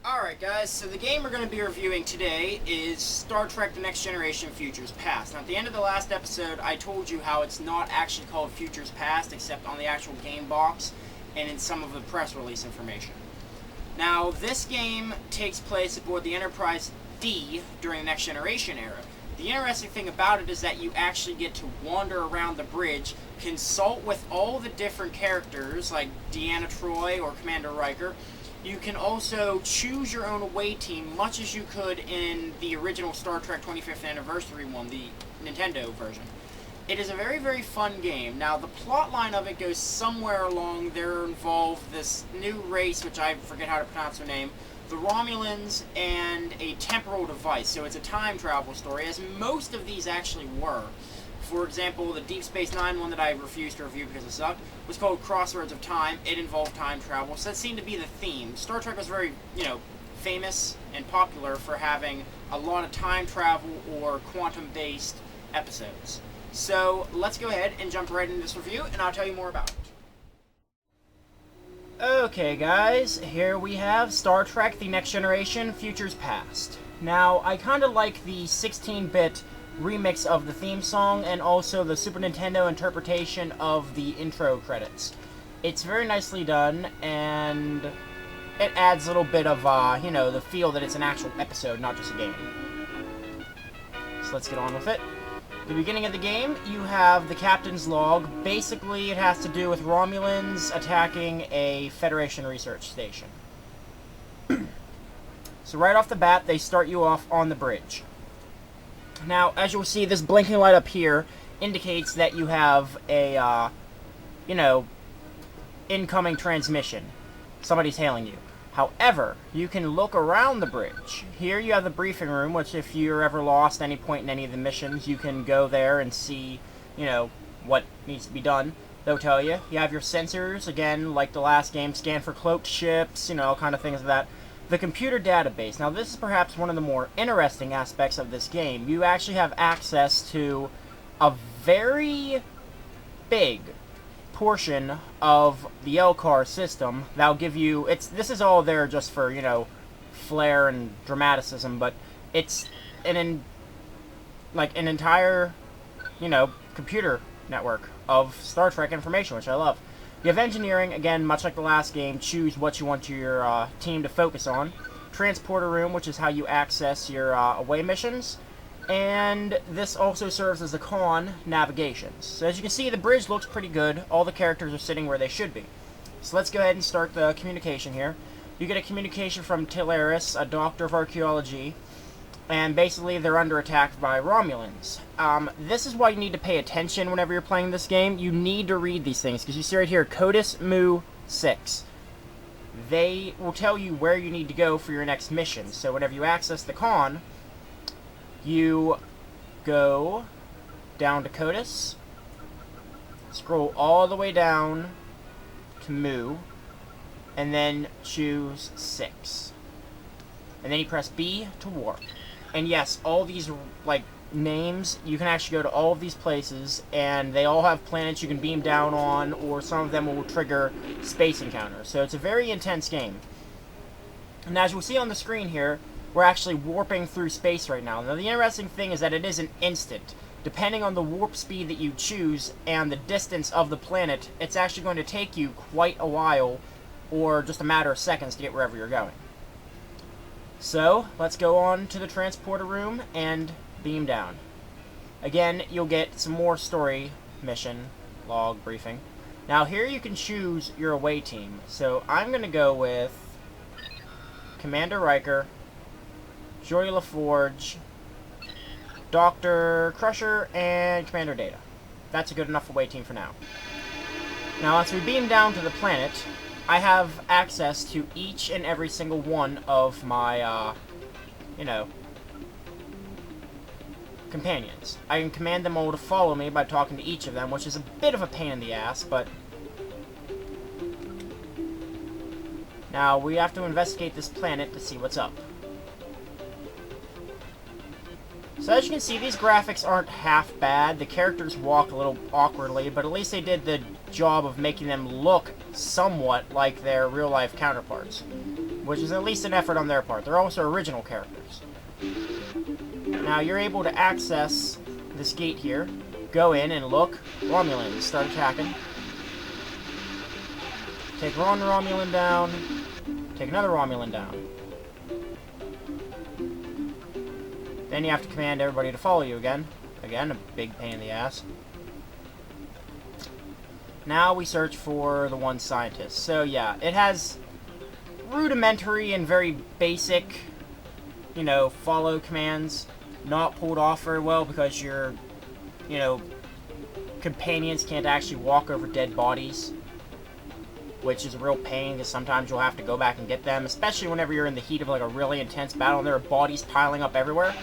Alright guys, so the game we're going to be reviewing today is Star Trek The Next Generation Futures Past. Now at the end of the last episode I told you how it's not actually called Futures Past except on the actual game box and in some of the press release information. Now this game takes place aboard the Enterprise D during the Next Generation era. The interesting thing about it is that you actually get to wander around the bridge, consult with all the different characters like Deanna Troi or Commander Riker. You can also choose your own away team, much as you could in the original Star Trek 25th Anniversary one, the Nintendo version. It is a very, very fun game. Now, the plot line of it goes somewhere along. They're involved this new race, which I forget how to pronounce their name, the Romulans, and a temporal device. So it's a time travel story, as most of these actually were. For example, the Deep Space Nine one that I refused to review because it sucked was called Crossroads of Time. It involved time travel, so that seemed to be the theme. Star Trek was very, famous and popular for having a lot of time travel or quantum-based episodes. So let's go ahead and jump right into this review, and I'll tell you more about it. Okay, guys, here we have Star Trek The Next Generation Futures Past. Now, I kind of like the 16-bit remix of the theme song and also the Super Nintendo interpretation of the intro credits. It's very nicely done, and it adds a little bit of, the feel that it's an actual episode, not just a game. So let's get on with it. At the beginning of the game, you have the captain's log. Basically, it has to do with Romulans attacking a Federation research station. So right off the bat, they start you off on the bridge. Now, as you'll see, this blinking light up here indicates that you have a, incoming transmission. Somebody's hailing you. However, you can look around the bridge. Here you have the briefing room, which if you're ever lost at any point in any of the missions, you can go there and see, what needs to be done. They'll tell you. You have your sensors, again, like the last game, scan for cloaked ships, kind of things like that. The computer database. Now, this is perhaps one of the more interesting aspects of this game. You actually have access to a very big portion of the LCAR system that'll give you... This is all there just for, flair and dramaticism, but it's an entire, computer network of Star Trek information, which I love. You have engineering, again, much like the last game, choose what you want your team to focus on. Transporter room, which is how you access your away missions. And this also serves as a con, navigations. So as you can see, the bridge looks pretty good. All the characters are sitting where they should be. So let's go ahead and start the communication here. You get a communication from Tilaris, a doctor of archaeology. And basically, they're under attack by Romulans. This is why you need to pay attention whenever you're playing this game. You need to read these things, because you see right here, Codis Mu 6. They will tell you where you need to go for your next mission. So whenever you access the con, you go down to Codis, scroll all the way down to Mu, and then choose 6. And then you press B to warp. And yes, all these, names, you can actually go to all of these places, and they all have planets you can beam down on, or some of them will trigger space encounters. So it's a very intense game. And as you'll see on the screen here, we're actually warping through space right now. Now, the interesting thing is that it is an instant. Depending on the warp speed that you choose and the distance of the planet, it's actually going to take you quite a while, or just a matter of seconds to get wherever you're going. So, let's go on to the transporter room and beam down. Again, you'll get some more story mission, log, briefing. Now here you can choose your away team. So I'm going to go with Commander Riker, Joy LaForge, Dr. Crusher, and Commander Data. That's a good enough away team for now. Now as we beam down to the planet, I have access to each and every single one of my, companions. I can command them all to follow me by talking to each of them, which is a bit of a pain in the ass, but... Now, we have to investigate this planet to see what's up. So as you can see, these graphics aren't half bad. The characters walk a little awkwardly, but at least they did the job of making them look somewhat like their real-life counterparts. which is at least an effort on their part. They're also original characters. Now, you're able to access this gate here, go in and look. Romulans, start attacking. Take one Romulan down, take another Romulan down. Then you have to command everybody to follow you again. Again, a big pain in the ass. Now we search for the one scientist. So yeah, it has rudimentary and very basic, you know, follow commands. Not pulled off very well because your, you know, companions can't actually walk over dead bodies, which is a real pain because sometimes you'll have to go back and get them, especially whenever you're in the heat of like a really intense battle and there are bodies piling up everywhere.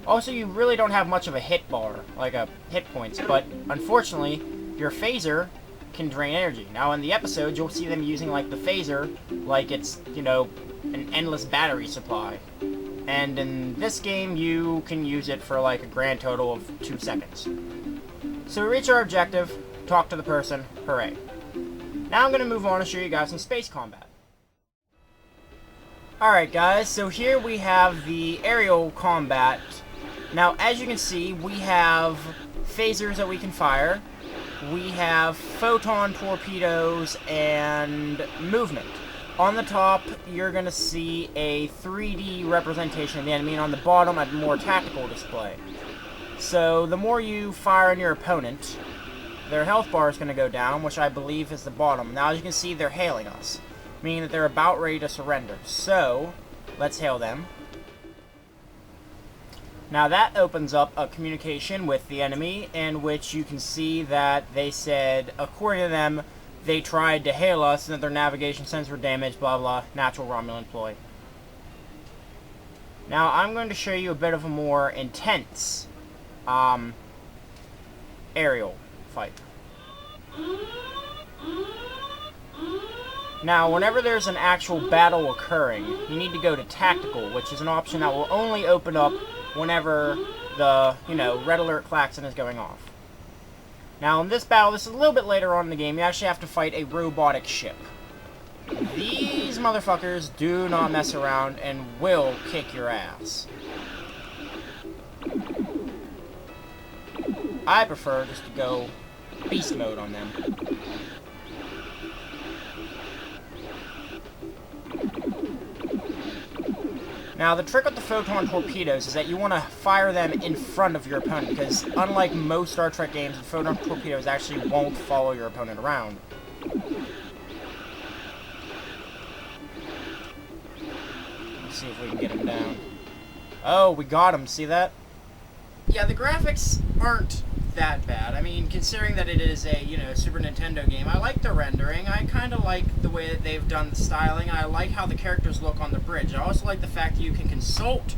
Also, you really don't have much of a hit bar, like a hit points, but unfortunately, your phaser can drain energy. Now, in the episodes, you'll see them using like the phaser like it's, you know, an endless battery supply. And in this game, you can use it for like a grand total of 2 seconds. So we reach our objective, talk to the person, hooray. Now I'm going to move on and show you guys some space combat. Alright guys, so here we have the aerial combat. Now as you can see, we have phasers that we can fire, we have photon torpedoes, and movement. On the top, you're going to see a 3D representation of the enemy, and on the bottom, a more tactical display. So, the more you fire on your opponent, their health bar is going to go down, which I believe is the bottom. Now, as you can see, they're hailing us, meaning that they're about ready to surrender. So, let's hail them. Now, that opens up a communication with the enemy, in which you can see that they said, according to them, they tried to hail us and that their navigation sensor damaged, blah blah, natural Romulan ploy. Now, I'm going to show you a bit of a more intense aerial fight. Now, whenever there's an actual battle occurring, you need to go to tactical, which is an option that will only open up whenever the, you know, red alert klaxon is going off. Now, in this battle, this is a little bit later on in the game, you actually have to fight a robotic ship. These motherfuckers do not mess around and will kick your ass. I prefer just to go beast mode on them. Now, the trick with the photon torpedoes is that you want to fire them in front of your opponent, because unlike most Star Trek games, the photon torpedoes actually won't follow your opponent around. Let's see if we can get him down. Oh, we got him. See that? Yeah, the graphics aren't that bad. I mean, considering that it is a, you know, Super Nintendo game, I like the rendering. I kind of like the way that they've done the styling. I like how the characters look on the bridge. I also like the fact that you can consult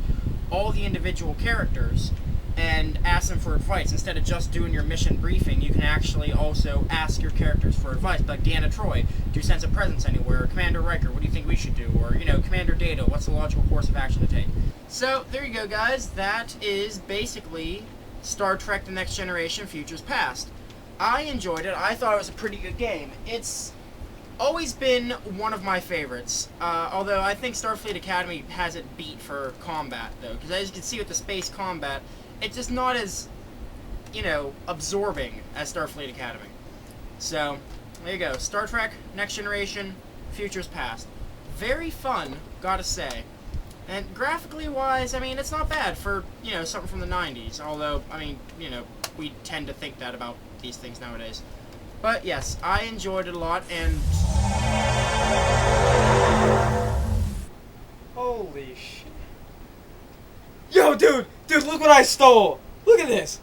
all the individual characters and ask them for advice. Instead of just doing your mission briefing, you can actually also ask your characters for advice. Like Deanna Troi, do you sense a presence anywhere? Or Commander Riker, what do you think we should do? Or, you know, Commander Data, what's the logical course of action to take? So, there you go, guys. That is basically Star Trek The Next Generation Futures Past. I enjoyed it. I thought it was a pretty good game. It's always been one of my favorites, although I think Starfleet Academy has it beat for combat, though, because as you can see with the space combat, it's just not as, you know, absorbing as Starfleet Academy. So, there you go. Star Trek Next Generation Futures Past. Very fun, gotta say. And graphically wise, I mean, it's not bad for, you know, something from the 90s. Although, I mean, you know, we tend to think that about these things nowadays. But yes, I enjoyed it a lot, and holy shit. Yo, dude, look what I stole. Look at this.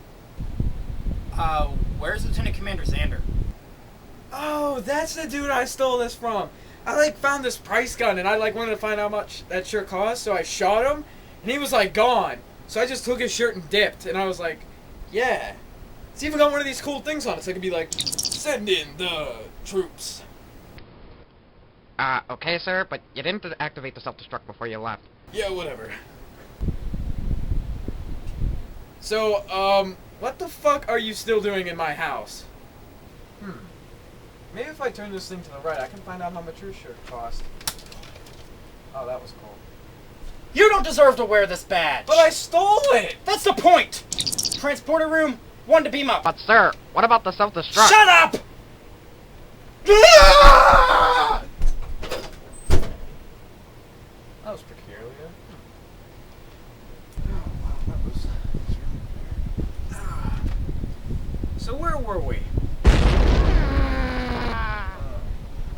Where's Lieutenant Commander Xander? Oh, that's the dude I stole this from. I, like, found this price gun, and I, like, wanted to find out how much that shirt cost, so I shot him, and he was, like, gone. So I just took his shirt and dipped, and I was like, yeah. It's even got one of these cool things on it, so I could be like, send in the troops. Okay, sir, but you didn't activate the self-destruct before you left. Yeah, whatever. So, what the fuck are you still doing in my house? Maybe if I turn this thing to the right, I can find out how much your shirt cost. Oh, that was cool. You don't deserve to wear this badge! But I stole it! That's the point! Transporter room, 1 to beam up. But sir, what about the self-destruct? Shut up! That was peculiar. Oh, wow, that was really weird. So where were we?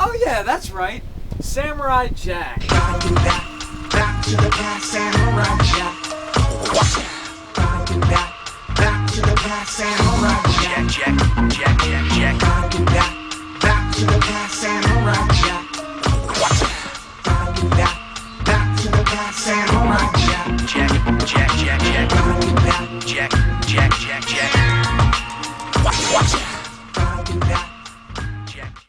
Oh yeah, that's right. Samurai Jack. Gotta do that. Back to the past, Samurai Jack. Gotta do that. Back to the past, Samurai Jack. Gotta do that. Back to the past.